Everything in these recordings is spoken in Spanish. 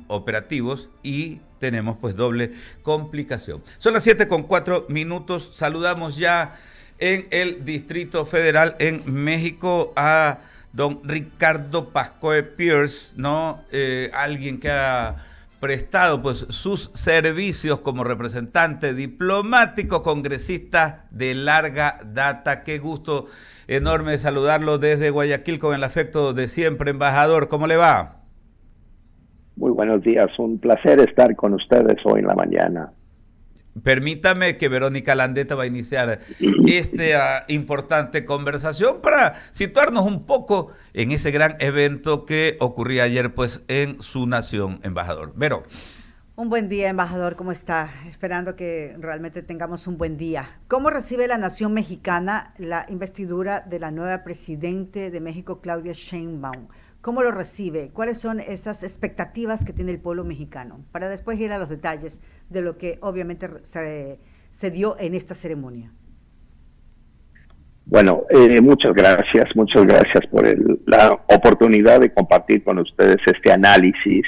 operativos y tenemos pues doble complicación. Son las 7:04. Saludamos ya en el Distrito Federal en México a don Ricardo Pascoe Pierce, ¿no? Alguien que ha prestado pues sus servicios como representante diplomático, congresista de larga data. Qué gusto enorme saludarlo desde Guayaquil con el afecto de siempre, embajador. ¿Cómo le va? Muy buenos días, un placer estar con ustedes hoy en la mañana. Permítame que Verónica Landeta va a iniciar esta importante conversación para situarnos un poco en ese gran evento que ocurría ayer pues en su nación, embajador. Vero. Un buen día, embajador, ¿cómo está? Esperando que realmente tengamos un buen día. ¿Cómo recibe la nación mexicana la investidura de la nueva presidente de México, Claudia Sheinbaum? ¿Cómo lo recibe? ¿Cuáles son esas expectativas que tiene el pueblo mexicano? Para después ir a los detalles de lo que obviamente se dio en esta ceremonia. Bueno, muchas gracias por la oportunidad de compartir con ustedes este análisis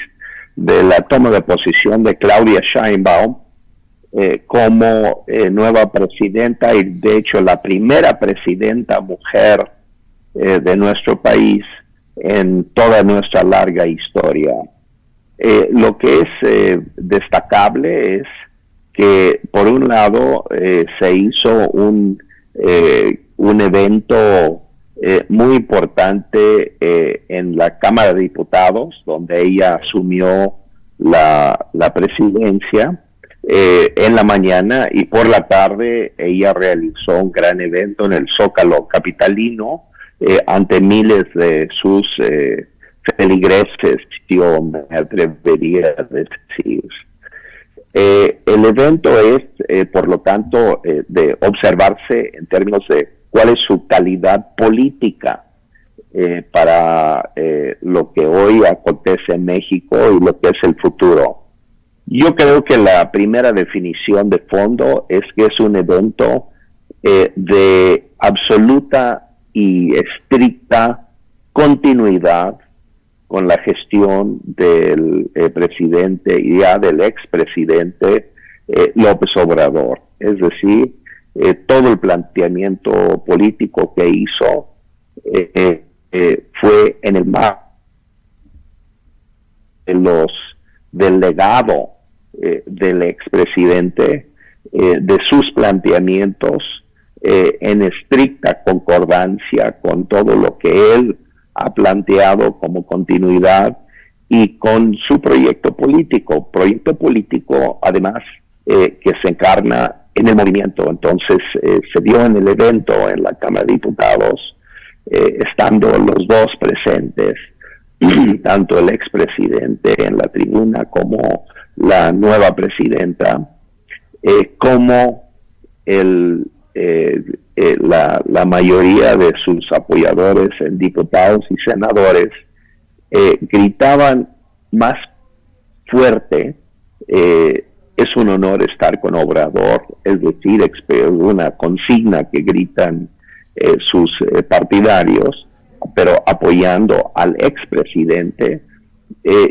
de la toma de posición de Claudia Sheinbaum como nueva presidenta y de hecho la primera presidenta mujer de nuestro país en toda nuestra larga historia. Lo que es destacable es que, por un lado, se hizo un evento muy importante en la Cámara de Diputados, donde ella asumió la presidencia en la mañana, y por la tarde ella realizó un gran evento en el Zócalo capitalino, ante miles de sus feligreses, yo me atrevería a decir. El evento es, por lo tanto, de observarse en términos de cuál es su calidad política para lo que hoy acontece en México y lo que es el futuro. Yo creo que la primera definición de fondo es que es un evento de absoluta y estricta continuidad con la gestión del presidente y ya del expresidente López Obrador. Es decir, todo el planteamiento político que hizo fue en el marco del legado del expresidente, de sus planteamientos, en estricta concordancia con todo lo que él ha planteado como continuidad y con su proyecto político además que se encarna en el movimiento. Entonces se dio en el evento en la Cámara de Diputados, estando los dos presentes, tanto el expresidente en la tribuna como la nueva presidenta, como la mayoría de sus apoyadores en diputados y senadores gritaban más fuerte, es un honor estar con Obrador, es decir, una consigna que gritan sus partidarios, pero apoyando al expresidente,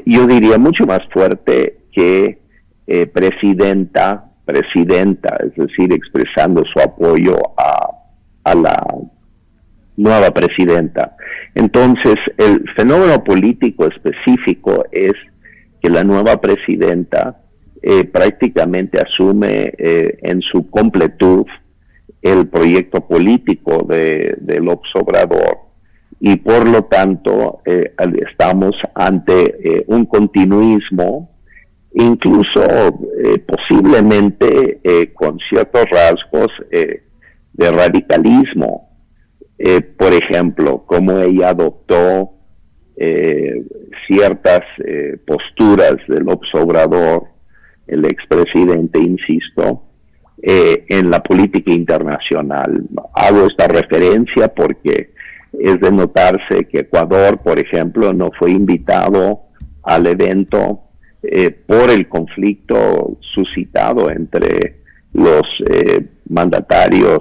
yo diría mucho más fuerte que presidenta, es decir, expresando su apoyo a la nueva presidenta. Entonces, el fenómeno político específico es que la nueva presidenta prácticamente asume en su completud el proyecto político de López Obrador, y por lo tanto estamos ante un continuismo, incluso posiblemente con ciertos rasgos de radicalismo. Por ejemplo, como ella adoptó ciertas posturas de López Obrador, el expresidente, insisto, en la política internacional. Hago esta referencia porque es de notarse que Ecuador, por ejemplo, no fue invitado al evento por el conflicto suscitado entre los mandatarios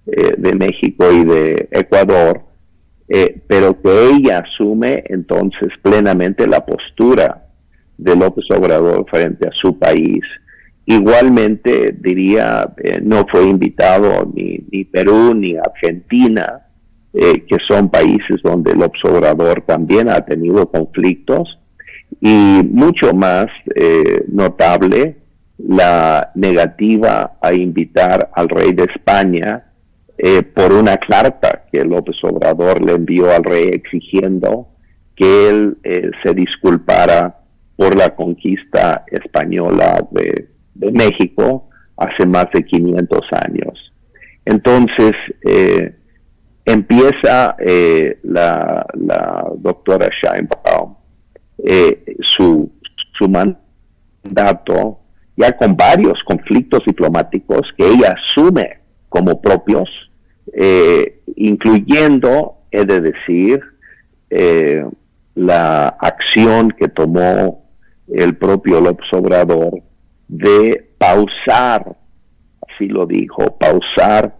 de México y de Ecuador, pero que ella asume entonces plenamente la postura de López Obrador frente a su país. Igualmente, diría, no fue invitado ni Perú ni Argentina, que son países donde López Obrador también ha tenido conflictos, y mucho más notable la negativa a invitar al rey de España por una carta que López Obrador le envió al rey exigiendo que él se disculpara por la conquista española de México hace más de 500 años. Entonces, empieza la doctora Sheinbaum su mandato ya con varios conflictos diplomáticos que ella asume como propios, incluyendo, he de decir, la acción que tomó el propio López Obrador de pausar, así lo dijo, pausar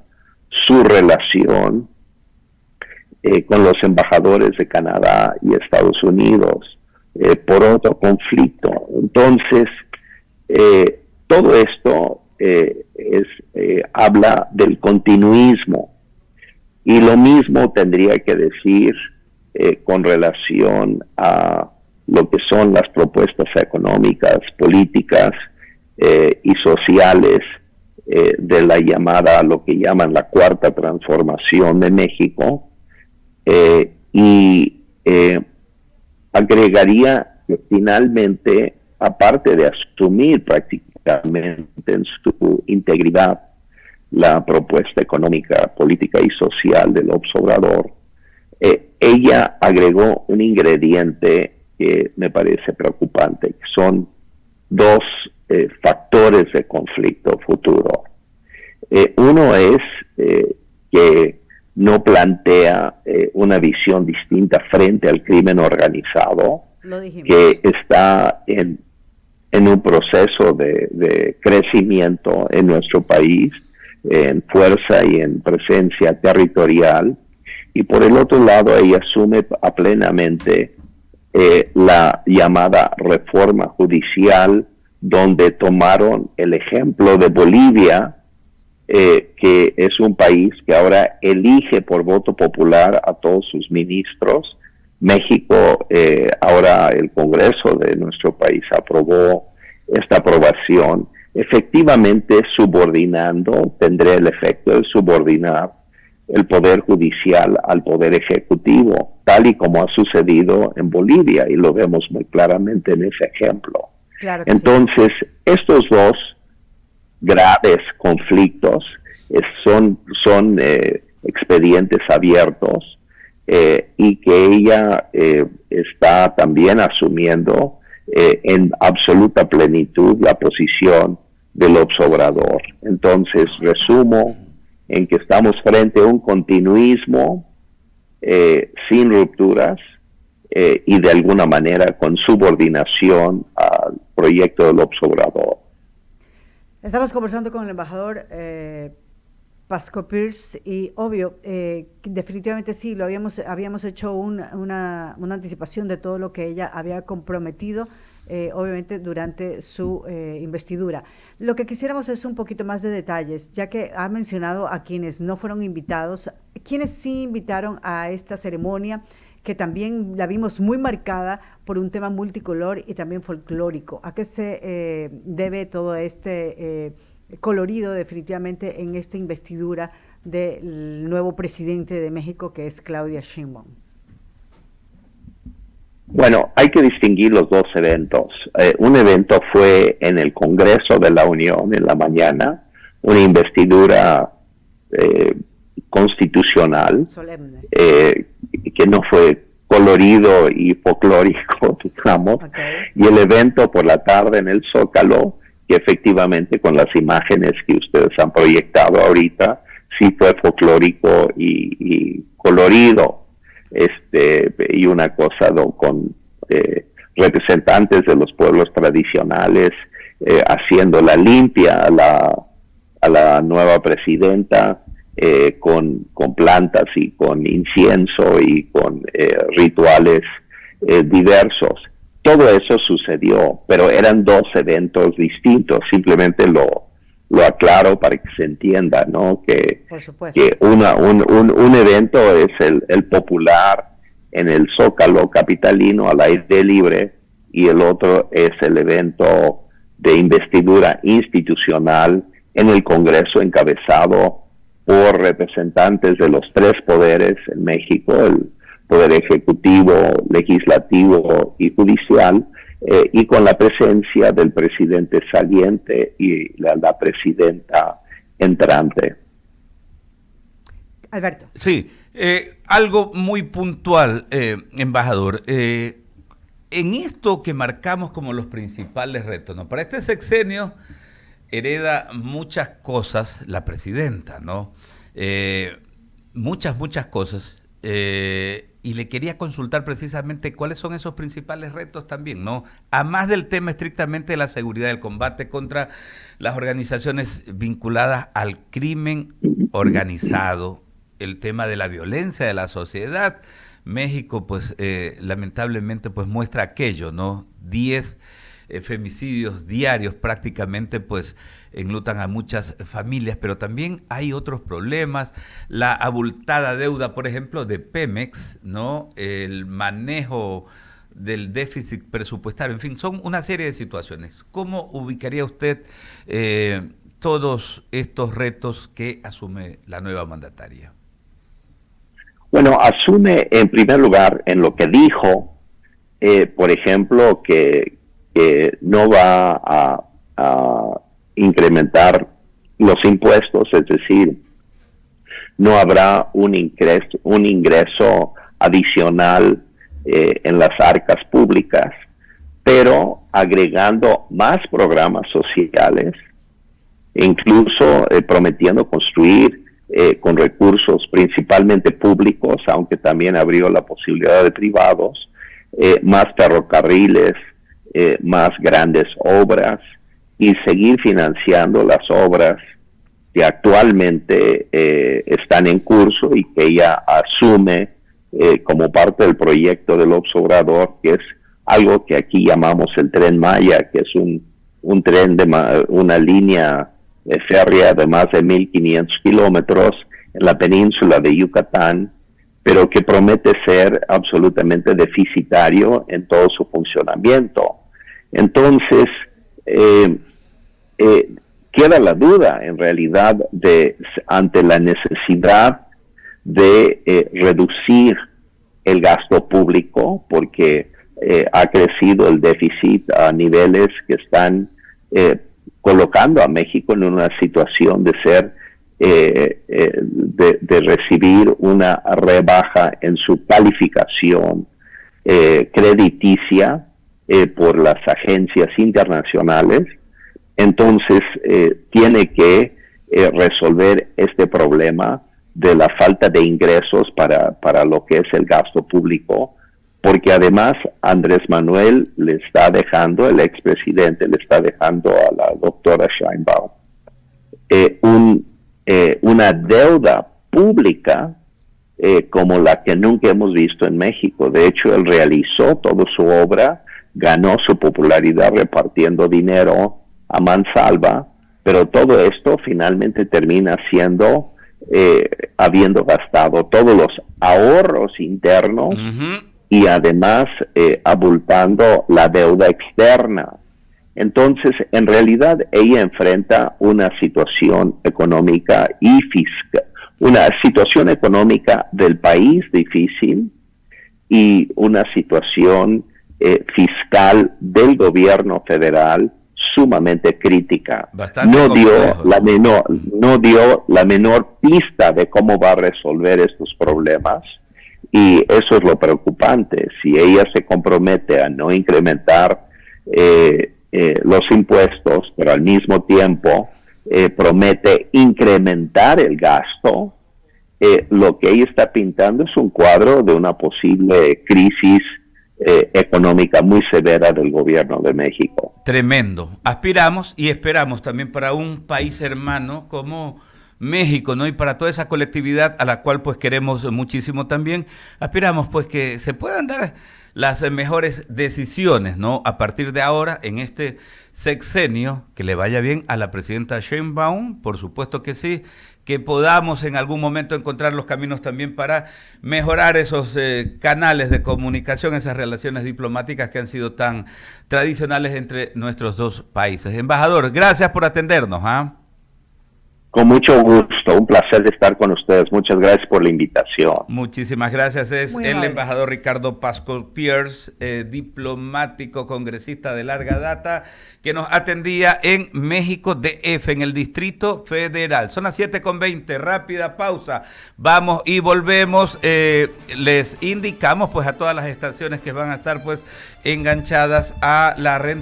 su relación con los embajadores de Canadá y Estados Unidos por otro conflicto. Entonces, todo esto habla del continuismo, y lo mismo tendría que decir con relación a lo que son las propuestas económicas, políticas y sociales de la llamada, lo que llaman la cuarta transformación de México, y agregaría que finalmente, aparte de asumir prácticamente en su integridad la propuesta económica, política y social del López Obrador, ella agregó un ingrediente que me parece preocupante, que son dos factores de conflicto futuro. Uno es que no plantea una visión distinta frente al crimen organizado, que está en un proceso de crecimiento en nuestro país, en fuerza y en presencia territorial. Y por el otro lado, ella asume plenamente la llamada reforma judicial, donde tomaron el ejemplo de Bolivia, que es un país que ahora elige por voto popular a todos sus ministros. México, ahora el Congreso de nuestro país aprobó esta aprobación, efectivamente subordinando, tendrá el efecto de subordinar el Poder Judicial al Poder Ejecutivo, tal y como ha sucedido en Bolivia, y lo vemos muy claramente en ese ejemplo. Claro que entonces, sí. Estos dos graves conflictos son expedientes abiertos, y que ella está también asumiendo en absoluta plenitud la posición del López Obrador. Entonces, resumo en que estamos frente a un continuismo sin rupturas, y de alguna manera con subordinación al proyecto del López Obrador. Estamos conversando con el embajador Pasco Pearce, y obvio, definitivamente sí, habíamos hecho una anticipación de todo lo que ella había comprometido, obviamente durante su investidura. Lo que quisiéramos es un poquito más de detalles, ya que ha mencionado a quienes no fueron invitados, quienes sí invitaron a esta ceremonia, que también la vimos muy marcada por un tema multicolor y también folclórico. ¿A qué se debe todo este colorido definitivamente en esta investidura del nuevo presidente de México, que es Claudia Sheinbaum? Bueno, hay que distinguir los dos eventos. Un evento fue en el Congreso de la Unión en la mañana, una investidura constitucional, solemne, que no fue colorido y folclórico, digamos, y el evento por la tarde en el Zócalo, que efectivamente con las imágenes que ustedes han proyectado ahorita, sí fue folclórico y colorido, y una cosa con representantes de los pueblos tradicionales haciendo la limpia a la nueva presidenta, con plantas y con incienso y con rituales diversos. todo eso sucedió, pero eran dos eventos distintos. Simplemente lo aclaro para que se entienda, ¿no? Por supuesto. Que un evento es el popular en el Zócalo capitalino al aire libre, y el otro es el evento de investidura institucional en el Congreso, encabezado por representantes de los tres poderes en México, el poder ejecutivo, legislativo y judicial, y con la presencia del presidente saliente y la presidenta entrante. Alberto. Sí, algo muy puntual, embajador. En esto que marcamos como los principales retos, ¿no? Para este sexenio hereda muchas cosas la presidenta, ¿no? Muchas cosas. Y le quería consultar precisamente cuáles son esos principales retos también, ¿no? A más del tema estrictamente de la seguridad, del combate contra las organizaciones vinculadas al crimen organizado, el tema de la violencia de la sociedad. México, pues, lamentablemente, pues, muestra aquello, ¿no? 10 femicidios diarios prácticamente, pues, enlutan a muchas familias, pero también hay otros problemas, la abultada deuda, por ejemplo, de Pemex, ¿no? El manejo del déficit presupuestario, en fin, son una serie de situaciones. ¿Cómo ubicaría usted todos estos retos que asume la nueva mandataria? Bueno, asume en primer lugar en lo que dijo, por ejemplo, que no va a incrementar los impuestos, es decir, no habrá un ingreso adicional en las arcas públicas, pero agregando más programas sociales, incluso prometiendo construir con recursos principalmente públicos, aunque también abrió la posibilidad de privados, más ferrocarriles, más grandes obras, y seguir financiando las obras que actualmente están en curso y que ella asume como parte del proyecto del Obrador, que es algo que aquí llamamos el Tren Maya, que es un tren una línea férrea de más de 1.500 kilómetros en la península de Yucatán, pero que promete ser absolutamente deficitario en todo su funcionamiento. Entonces, queda la duda, en realidad, ante la necesidad de reducir el gasto público, porque ha crecido el déficit a niveles que están colocando a México en una situación de ser de recibir una rebaja en su calificación crediticia por las agencias internacionales. Entonces tiene que resolver este problema de la falta de ingresos para lo que es el gasto público, porque además Andrés Manuel le está dejando, el expresidente le está dejando a la doctora Sheinbaum una deuda pública como la que nunca hemos visto en México. De hecho, él realizó toda su obra, ganó su popularidad repartiendo dinero a mansalva, pero todo esto finalmente termina siendo habiendo gastado todos los ahorros internos y además abultando la deuda externa. Entonces, en realidad, ella enfrenta una situación económica y fiscal, una situación económica del país difícil y una situación fiscal del gobierno federal sumamente crítica. No dio la menor pista de cómo va a resolver estos problemas, y eso es lo preocupante. Si ella se compromete a no incrementar los impuestos, pero al mismo tiempo promete incrementar el gasto, lo que ella está pintando es un cuadro de una posible crisis económica muy severa del gobierno de México. Tremendo. Aspiramos y esperamos también para un país hermano como México, ¿no? Y para toda esa colectividad a la cual pues queremos muchísimo también, aspiramos pues que se puedan dar las mejores decisiones, ¿no? A partir de ahora, en este sexenio, que le vaya bien a la presidenta Sheinbaum, por supuesto que sí, que podamos en algún momento encontrar los caminos también para mejorar esos canales de comunicación, esas relaciones diplomáticas que han sido tan tradicionales entre nuestros dos países. Embajador, gracias por atendernos. Con mucho gusto, un placer de estar con ustedes. Muchas gracias por la invitación. Muchísimas gracias. Es Muy el amable. embajador Ricardo Pascual Pierce, diplomático, congresista de larga data, que nos atendía en México DF, en el Distrito Federal. Son las 7:20, rápida pausa. Vamos y volvemos. Les indicamos pues a todas las estaciones que van a estar pues enganchadas a la renta